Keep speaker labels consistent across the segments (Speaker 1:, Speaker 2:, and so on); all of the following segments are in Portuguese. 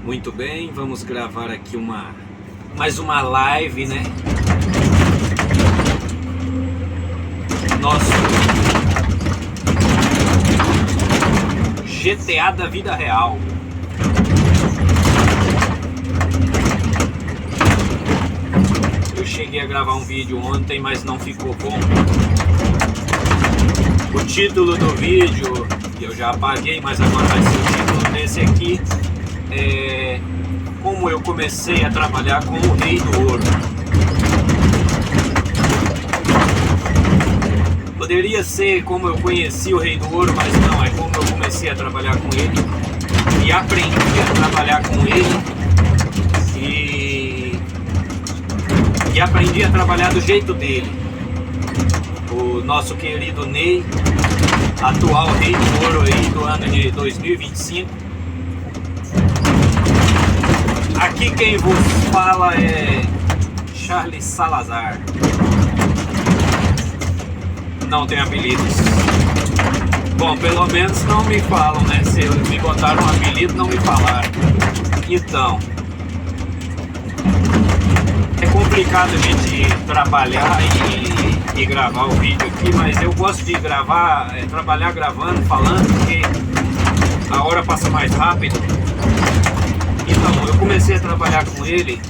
Speaker 1: Muito bem, vamos gravar aqui mais uma live, né? Nosso GTA da vida real. Eu cheguei a gravar um vídeo ontem, mas não ficou bom. O título do vídeo, eu já apaguei, mas agora vai ser o título desse aqui. Como eu comecei a trabalhar com o Rei do Ouro. Poderia ser como eu conheci o Rei do Ouro, mas não, é como eu comecei a trabalhar com ele e aprendi a trabalhar com ele e aprendi a trabalhar do jeito dele. O nosso querido Ney, atual Rei do Ouro aí do ano de 2025. Aqui quem vos fala é Charles Salazar. Não tem apelidos. Bom, pelo menos não me falam, né? Se me botaram um apelido, não me falaram. Então, é complicado a gente trabalhar e gravar o vídeo aqui, mas eu gosto de gravar, trabalhar gravando, falando, porque a hora passa mais rápido. Então, eu comecei a trabalhar com ele.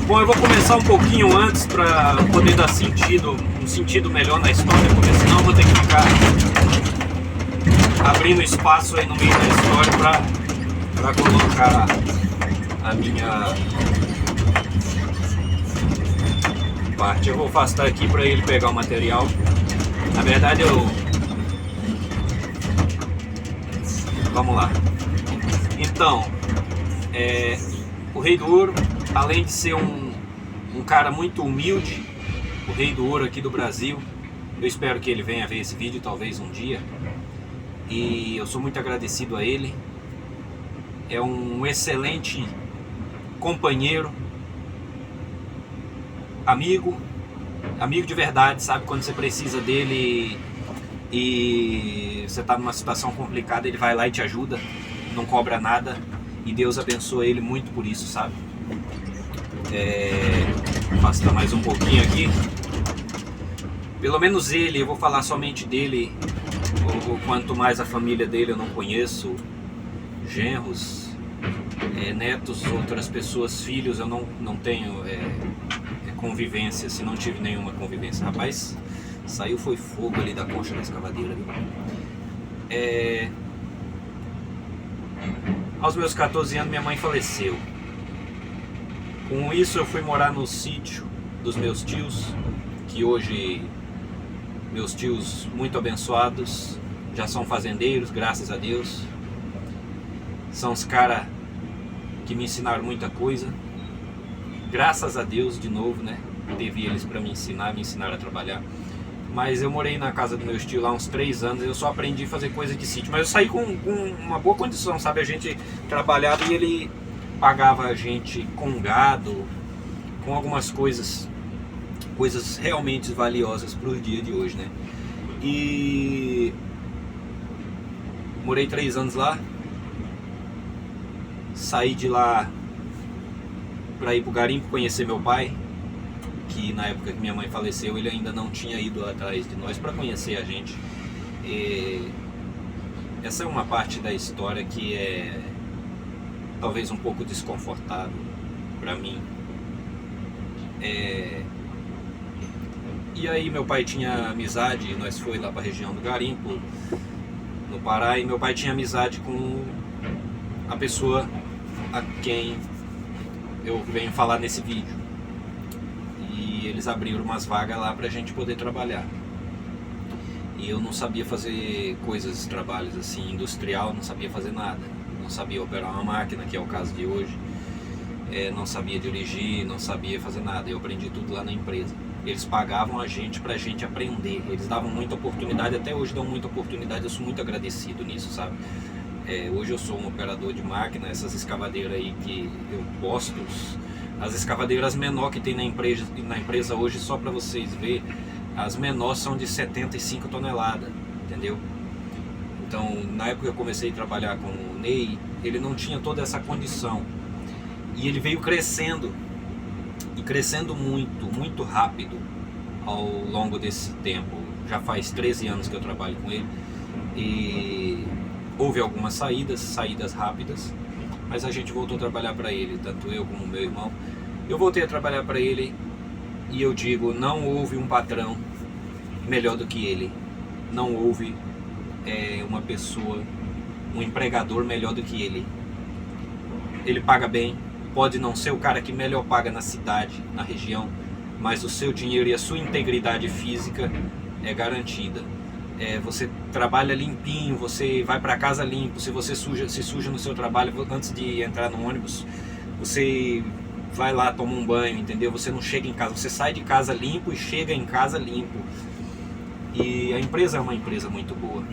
Speaker 1: Bom, eu vou começar um pouquinho antes para poder dar um sentido melhor na história, porque senão eu vou ter que ficar abrindo espaço aí no meio da história para colocar a minha parte. Eu vou afastar aqui para ele pegar o material. Na verdade vamos lá. Então, o Rei do Ouro, além de ser um cara muito humilde, o Rei do Ouro aqui do Brasil, eu espero que ele venha ver esse vídeo talvez um dia, e eu sou muito agradecido a ele. É um excelente companheiro, amigo de verdade, sabe? Quando você precisa dele e você está numa situação complicada, ele vai lá e te ajuda, não cobra nada, e Deus abençoa ele muito por isso, sabe? Afastar mais um pouquinho aqui. Pelo menos ele, eu vou falar somente dele, ou quanto mais a família dele eu não conheço, genros, netos, outras pessoas, filhos, eu não tenho convivência, se não tive nenhuma convivência. Rapaz, saiu foi fogo ali da concha da escavadeira, viu? Aos meus 14 anos minha mãe faleceu. Com isso eu fui morar no sítio dos meus tios, que hoje meus tios muito abençoados já são fazendeiros, graças a Deus. São os caras que me ensinaram muita coisa. Graças a Deus, de novo, né? Teve eles para me ensinar a trabalhar. Mas eu morei na casa do meu tio lá uns 3 anos, eu só aprendi a fazer coisa de sítio. Mas eu saí com uma boa condição, sabe? A gente trabalhava e ele pagava a gente com gado, com algumas coisas realmente valiosas para o dia de hoje, né? E morei 3 anos lá, saí de lá para ir pro garimpo conhecer meu pai, que na época que minha mãe faleceu ele ainda não tinha ido atrás de nós para conhecer a gente. Essa é uma parte da história que é talvez um pouco desconfortável para mim. E aí meu pai tinha amizade, nós foi lá para a região do garimpo, no Pará, e meu pai tinha amizade com a pessoa a quem eu venho falar nesse vídeo. E eles abriram umas vagas lá pra gente poder trabalhar. E eu não sabia fazer trabalhos assim, industrial, não sabia fazer nada. Não sabia operar uma máquina, que é o caso de hoje. Não sabia dirigir, não sabia fazer nada. Eu aprendi tudo lá na empresa. Eles pagavam a gente pra gente aprender. Eles davam muita oportunidade, até hoje dão muita oportunidade. Eu sou muito agradecido nisso, sabe? Hoje eu sou um operador de máquina. Essas escavadeiras aí que eu posto, as escavadeiras menor que tem na empresa hoje, só para vocês verem, as menores são de 75 toneladas, entendeu? Então, na época que eu comecei a trabalhar com o Ney, ele não tinha toda essa condição. E ele veio crescendo, e crescendo muito, muito rápido ao longo desse tempo. Já faz 13 anos que eu trabalho com ele. E houve algumas saídas rápidas, mas a gente voltou a trabalhar para ele, tanto eu como meu irmão. Eu voltei a trabalhar para ele e eu digo, não houve um patrão melhor do que ele. Não houve uma pessoa, um empregador melhor do que ele. Ele paga bem, pode não ser o cara que melhor paga na cidade, na região, mas o seu dinheiro e a sua integridade física é garantida. Você trabalha limpinho, você vai para casa limpo. Se você se suja no seu trabalho antes de entrar no ônibus, você vai lá, toma um banho, entendeu? Você não chega em casa, você sai de casa limpo e chega em casa limpo. E a empresa é uma empresa muito boa,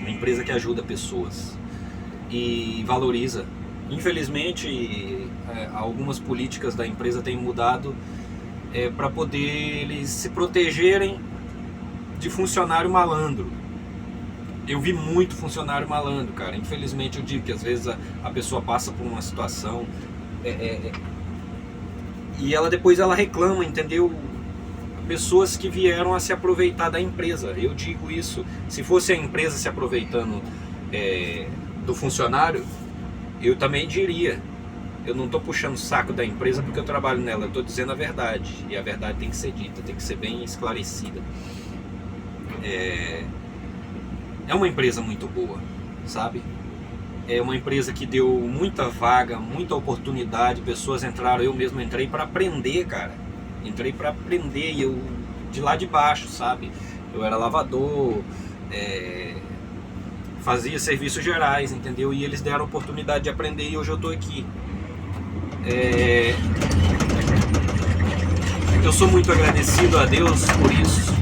Speaker 1: uma empresa que ajuda pessoas e valoriza. Infelizmente, algumas políticas da empresa têm mudado para poder eles se protegerem de funcionário malandro. Eu vi muito funcionário malandro, cara. Infelizmente eu digo que às vezes a pessoa passa por uma situação e depois ela reclama, entendeu? Pessoas que vieram a se aproveitar da empresa. Eu digo isso, se fosse a empresa se aproveitando do funcionário, eu também diria. Eu não estou puxando o saco da empresa porque eu trabalho nela, eu estou dizendo a verdade. E a verdade tem que ser dita, tem que ser bem esclarecida. É uma empresa muito boa, sabe? É uma empresa que deu muita vaga, muita oportunidade. Pessoas entraram, eu mesmo entrei para aprender, cara. Entrei para aprender e eu de lá de baixo, sabe? Eu era lavador, fazia serviços gerais, entendeu? E eles deram a oportunidade de aprender e hoje eu tô aqui. Eu sou muito agradecido a Deus por isso.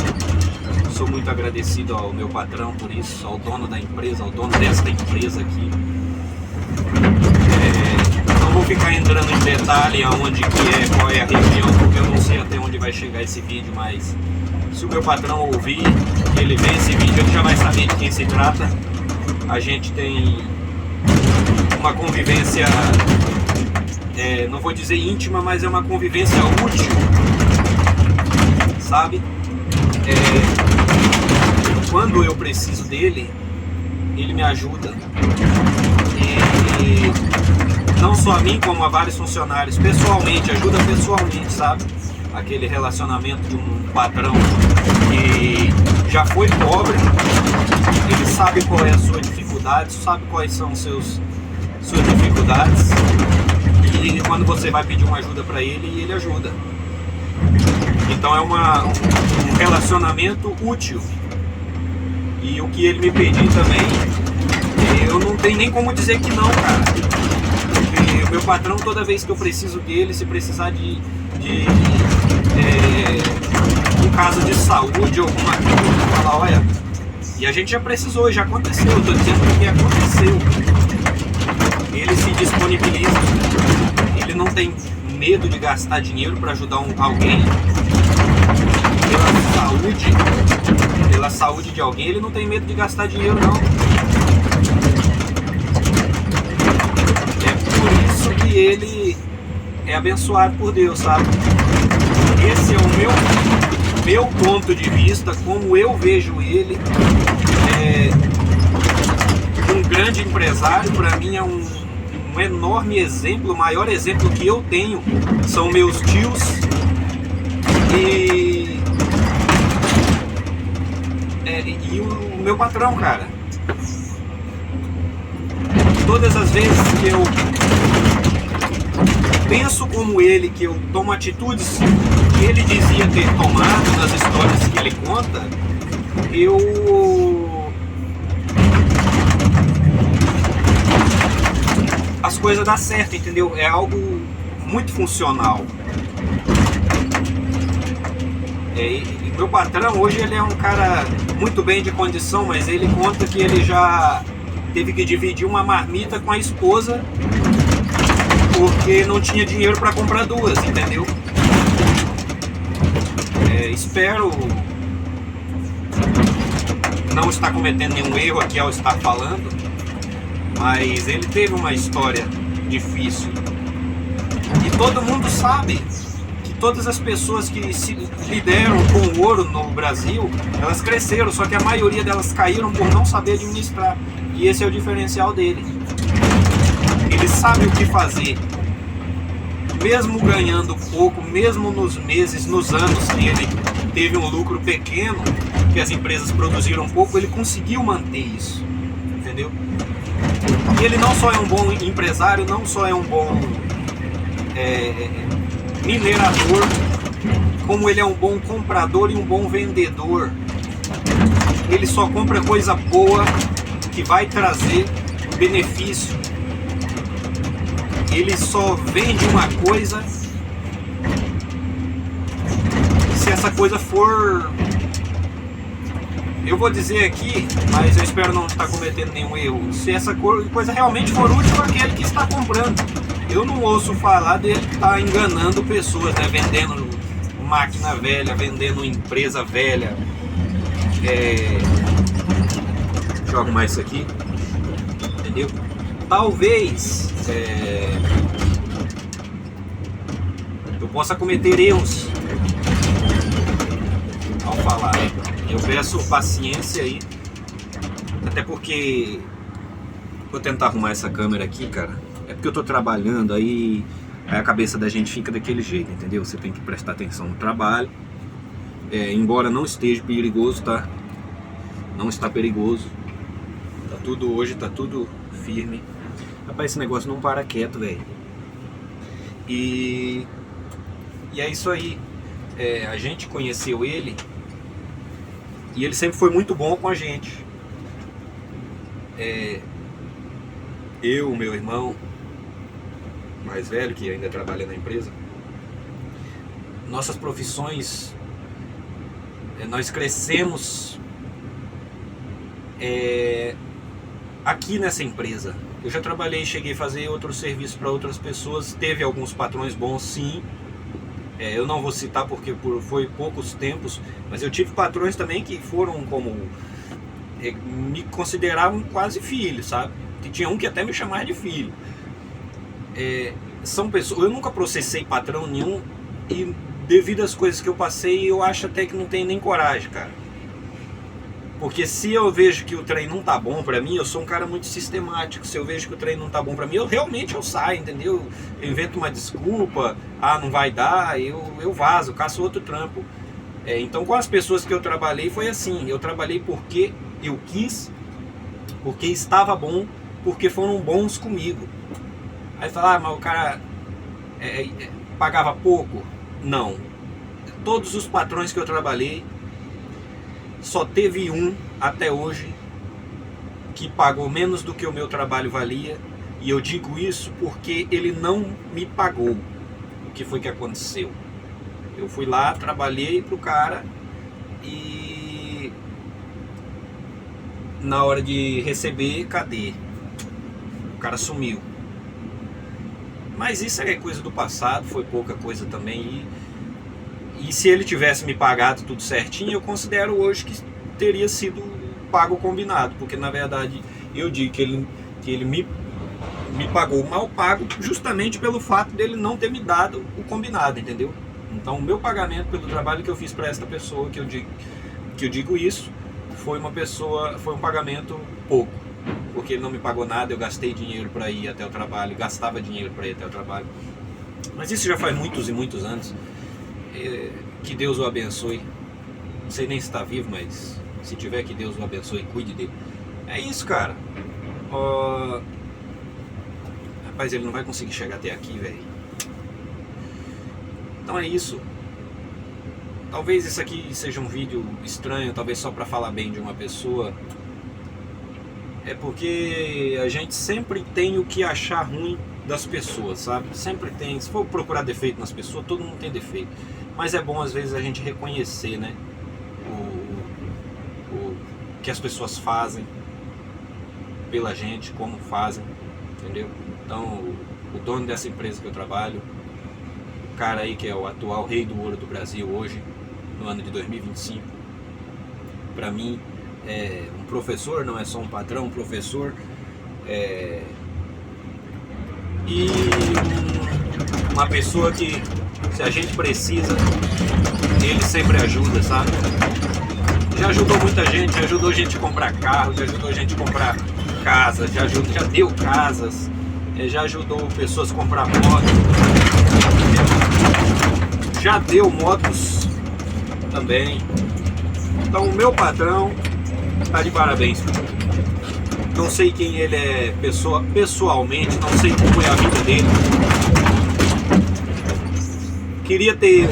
Speaker 1: Sou muito agradecido ao meu patrão por isso, ao dono da empresa, ao dono desta empresa aqui. Não vou ficar entrando em detalhe aonde que qual é a região, porque eu não sei até onde vai chegar esse vídeo, mas se o meu patrão ouvir, ele vê esse vídeo, ele já vai saber de quem se trata. A gente tem uma convivência, não vou dizer íntima, mas é uma convivência útil, sabe? Quando eu preciso dele, ele me ajuda. E não só a mim, como a vários funcionários, pessoalmente, ajuda pessoalmente, sabe? Aquele relacionamento de um patrão que já foi pobre, ele sabe qual é a sua dificuldade, sabe quais são suas dificuldades, e quando você vai pedir uma ajuda para ele, ele ajuda. Então é um relacionamento útil. E o que ele me pedir também, eu não tenho nem como dizer que não, cara. Porque o meu patrão, toda vez que eu preciso dele, se precisar de um caso de saúde, alguma coisa, eu falo, olha, e a gente já precisou, já aconteceu, eu tô dizendo que aconteceu. Ele se disponibiliza, ele não tem medo de gastar dinheiro para ajudar alguém. Pela saúde de alguém, ele não tem medo de gastar dinheiro, não. É por isso que ele é abençoado por Deus, sabe? Esse é o meu ponto de vista, como eu vejo ele. Um grande empresário, para mim é um enorme exemplo. O maior exemplo que eu tenho são meus tios e o meu patrão, cara. Todas as vezes que eu penso como ele, que eu tomo atitudes que ele dizia ter tomado nas histórias que ele conta, as coisas dão certo, entendeu? É algo muito funcional. Meu patrão hoje ele é um cara muito bem de condição, mas ele conta que ele já teve que dividir uma marmita com a esposa porque não tinha dinheiro para comprar duas, entendeu? Espero não está cometendo nenhum erro aqui ao estar falando, mas ele teve uma história difícil. E todo mundo sabe que todas as pessoas que se lideram com ouro no Brasil, elas cresceram, só que a maioria delas caíram por não saber administrar. E esse é o diferencial dele. Ele sabe o que fazer. Mesmo ganhando pouco, mesmo nos meses, nos anos que ele teve um lucro pequeno, que as empresas produziram pouco, ele conseguiu manter isso, entendeu? E ele não só é um bom empresário, não só é um bom minerador, como ele é um bom comprador e um bom vendedor. Ele só compra coisa boa que vai trazer benefício. Ele só vende uma coisa se essa coisa for, eu vou dizer aqui, mas eu espero não estar cometendo nenhum erro, se essa coisa realmente for útil àquele que está comprando. Eu não ouço falar dele que está enganando pessoas, né? Vendendo máquina velha, vendendo empresa velha. Deixa eu arrumar isso aqui, entendeu? Talvez eu possa cometer erros ao falar. Eu peço paciência aí, até porque vou tentar arrumar essa câmera aqui, cara. É porque eu tô trabalhando, aí a cabeça da gente fica daquele jeito, entendeu? Você tem que prestar atenção no trabalho, embora não esteja perigoso, tá? Não está perigoso. Tá tudo, hoje tá tudo firme. Rapaz, esse negócio não para quieto, velho. E é isso aí. A gente conheceu ele e ele sempre foi muito bom com a gente. Eu, meu irmão mais velho, que ainda trabalha na empresa, nossas profissões, nós crescemos aqui nessa empresa. Eu já trabalhei, cheguei a fazer outros serviços para outras pessoas, teve alguns patrões bons, sim. Eu não vou citar porque foi poucos tempos, mas eu tive patrões também que foram como, me consideravam quase filho, sabe? Que tinha um que até me chamava de filho. São pessoas, eu nunca processei patrão nenhum, e devido às coisas que eu passei, eu acho até que não tenho nem coragem, cara. Porque se eu vejo que o trem não tá bom pra mim, eu sou um cara muito sistemático. Se eu vejo que o trem não tá bom pra mim, eu saio, entendeu? Eu invento uma desculpa, não vai dar, eu vazo, caço outro trampo. Então com as pessoas que eu trabalhei foi assim, eu trabalhei porque eu quis, porque estava bom, porque foram bons comigo. Aí falar, mas o cara pagava pouco? Não. Todos os patrões que eu trabalhei, só teve um até hoje que pagou menos do que o meu trabalho valia, e eu digo isso porque ele não me pagou. O que foi que aconteceu? Eu fui lá, trabalhei pro cara e na hora de receber, cadê? O cara sumiu. Mas isso é coisa do passado, foi pouca coisa também. E se ele tivesse me pagado tudo certinho, eu considero hoje que teria sido pago combinado, porque na verdade eu digo que ele me pagou mal pago justamente pelo fato dele não ter me dado o combinado, entendeu? Então o meu pagamento pelo trabalho que eu fiz para esta pessoa, que eu digo isso, foi um pagamento pouco, porque ele não me pagou nada, eu gastei dinheiro para ir até o trabalho, gastava dinheiro para ir até o trabalho. Mas isso já faz muitos e muitos anos. Que Deus o abençoe. Não sei nem se está vivo, mas se tiver, que Deus o abençoe e cuide dele. É isso, cara. Rapaz, ele não vai conseguir chegar até aqui, velho. Então é isso. Talvez isso aqui seja um vídeo estranho, talvez só para falar bem de uma pessoa. É porque a gente sempre tem o que achar ruim das pessoas, sabe? Sempre tem. Se for procurar defeito nas pessoas, todo mundo tem defeito. Mas é bom às vezes a gente reconhecer, né? O que as pessoas fazem pela gente, como fazem, entendeu? Então, o dono dessa empresa que eu trabalho, o cara aí que é o atual rei do ouro do Brasil hoje, no ano de 2025, pra mim, um professor, não é só um patrão, um professor. E uma pessoa que, se a gente precisa, ele sempre ajuda, sabe? Já ajudou muita gente, já ajudou a gente a comprar carro, já ajudou a gente a comprar casa, já deu casas, já ajudou pessoas a comprar moto, já deu motos também. Então o meu patrão tá de parabéns. Não sei quem ele é pessoalmente, não sei como é a vida dele. Queria ter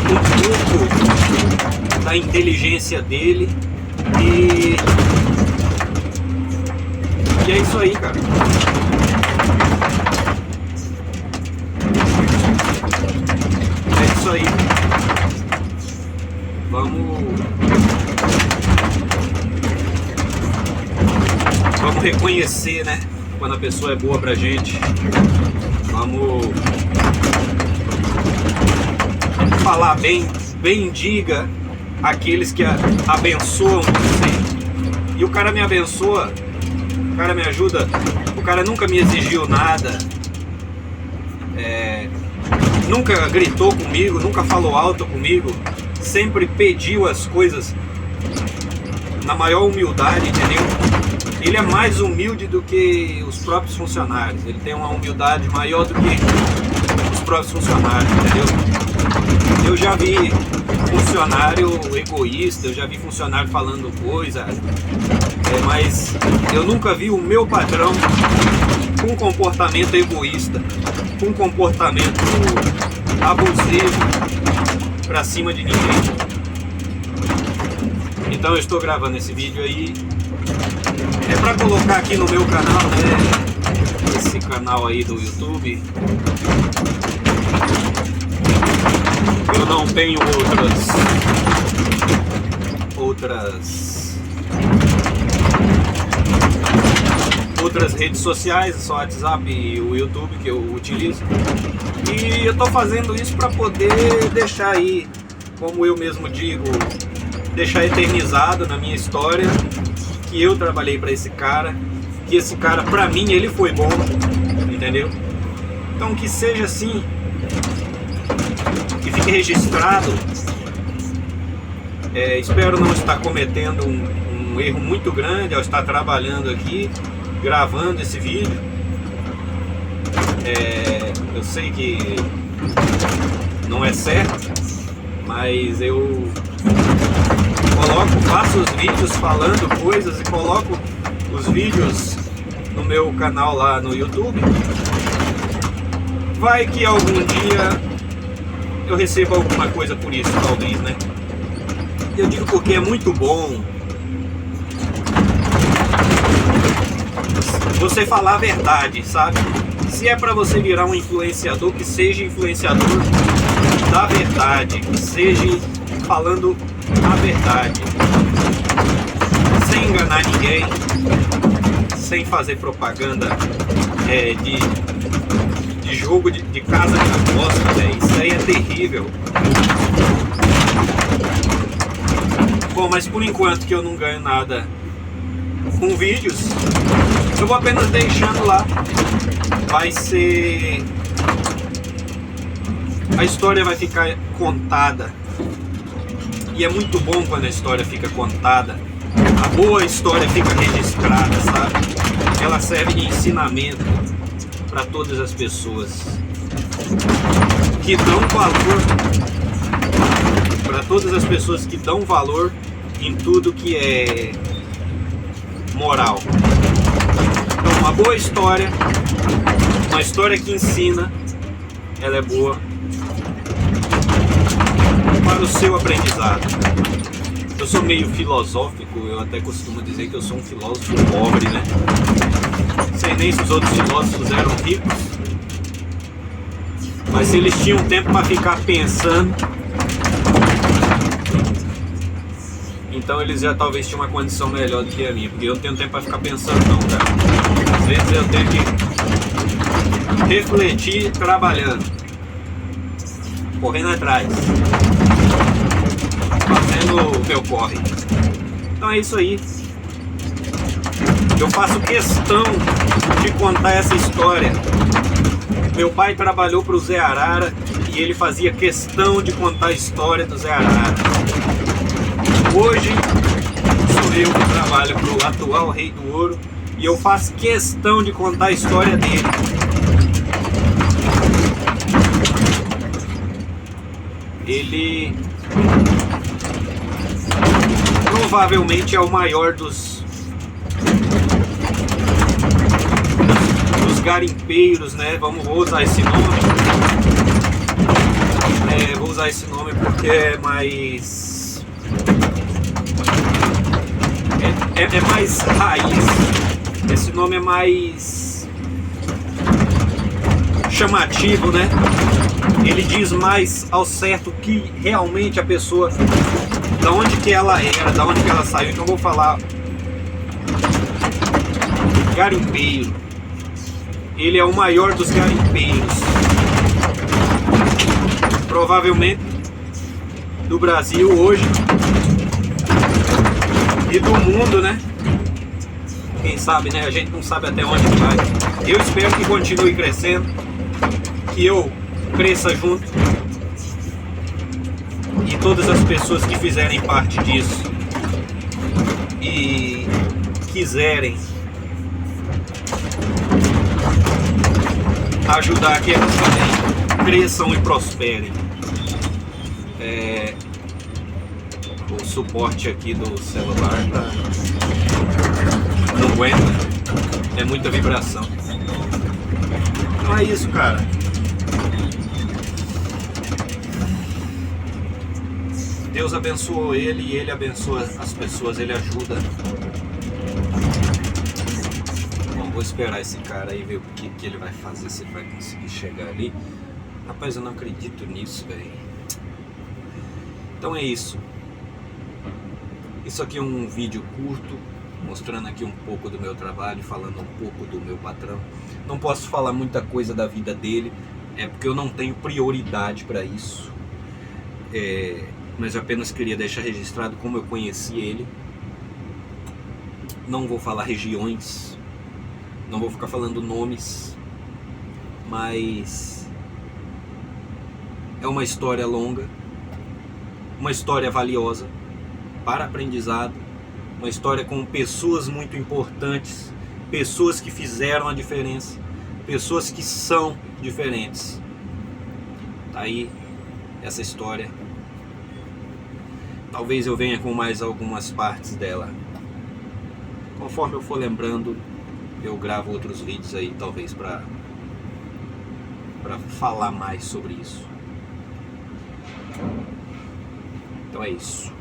Speaker 1: um pouco da inteligência dele e é isso aí, cara. É isso aí. Vamos reconhecer, né? Quando a pessoa é boa pra gente. Vamos falar bem, bendiga aqueles que abençoam você. E o cara me abençoa, o cara me ajuda, o cara nunca me exigiu nada, nunca gritou comigo, nunca falou alto comigo, sempre pediu as coisas na maior humildade, entendeu? Ele é mais humilde do que os próprios funcionários, ele tem uma humildade maior do que os próprios funcionários, entendeu? Eu já vi funcionário egoísta, eu já vi funcionário falando coisa, mas eu nunca vi o meu patrão com um comportamento egoísta, com um comportamento abusivo pra cima de ninguém. Então eu estou gravando esse vídeo aí pra colocar aqui no meu canal, né? Esse canal aí do YouTube. Eu não tenho outras redes sociais, só o WhatsApp e o YouTube que eu utilizo. E eu tô fazendo isso para poder deixar aí, como eu mesmo digo, deixar eternizado na minha história que eu trabalhei para esse cara, que esse cara, pra mim, ele foi bom, entendeu? Então que seja assim, que fique registrado. Espero não estar cometendo um erro muito grande ao estar trabalhando aqui, gravando esse vídeo. Eu sei que não é certo, mas eu faço os vídeos falando coisas e coloco os vídeos no meu canal lá no YouTube. Vai que algum dia eu receba alguma coisa por isso, talvez, né? Eu digo porque é muito bom você falar a verdade, sabe? Se é pra você virar um influenciador, que seja influenciador da verdade, que seja falando a verdade, sem enganar ninguém, sem fazer propaganda de jogo de casa de aposta, né? Isso aí é terrível. Bom, mas por enquanto que eu não ganho nada com vídeos, eu vou apenas deixando lá. Vai ser... a história vai ficar contada. E é muito bom quando a história fica contada. A boa história fica registrada, sabe? Ela serve de ensinamento para todas as pessoas que dão valor, para todas as pessoas que dão valor em tudo que é moral. Então, uma boa história, uma história que ensina, ela é boa para o seu aprendizado. Eu sou meio filosófico, eu até costumo dizer que eu sou um filósofo pobre, né? Sei nem se os outros filósofos eram ricos, mas se eles tinham tempo para ficar pensando, então eles já talvez tinham uma condição melhor do que a minha, porque eu não tenho tempo para ficar pensando não, cara. Às vezes eu tenho que refletir trabalhando, correndo atrás, fazendo no meu corre. Então é isso aí. Eu faço questão de contar essa história. Meu pai trabalhou para o Zé Arara e ele fazia questão de contar a história do Zé Arara. Hoje sou eu que trabalho para o atual Rei do Ouro e eu faço questão de contar a história dele. Ele provavelmente é o maior dos garimpeiros, né? Vou usar esse nome. Vou usar esse nome porque é mais é mais raiz. Esse nome é mais chamativo, né? Ele diz mais ao certo que realmente a pessoa, da onde que ela era, da onde que ela saiu. Então eu vou falar garimpeiro. Ele é o maior dos garimpeiros, provavelmente do Brasil hoje e do mundo, né? Quem sabe, né? A gente não sabe até onde vai. Eu espero que continue crescendo, que eu cresça junto e todas as pessoas que fizerem parte disso e quiserem ajudar que elas também cresçam e prosperem. O suporte aqui do celular não aguenta, é muita vibração. Então é isso, cara. Deus abençoou ele e ele abençoa as pessoas, ele ajuda. Bom, vou esperar esse cara aí ver o que ele vai fazer, se ele vai conseguir chegar ali. Rapaz, eu não acredito nisso, velho. Então é isso. Isso aqui é um vídeo curto, mostrando aqui um pouco do meu trabalho, falando um pouco do meu patrão. Não posso falar muita coisa da vida dele, porque eu não tenho prioridade para isso. Mas apenas queria deixar registrado como eu conheci ele. Não vou falar regiões, não vou ficar falando nomes, mas é uma história longa, uma história valiosa para aprendizado, uma história com pessoas muito importantes, pessoas que fizeram a diferença, pessoas que são diferentes. Tá aí essa história. Talvez eu venha com mais algumas partes dela. Conforme eu for lembrando, eu gravo outros vídeos aí, talvez para falar mais sobre isso. Então é isso.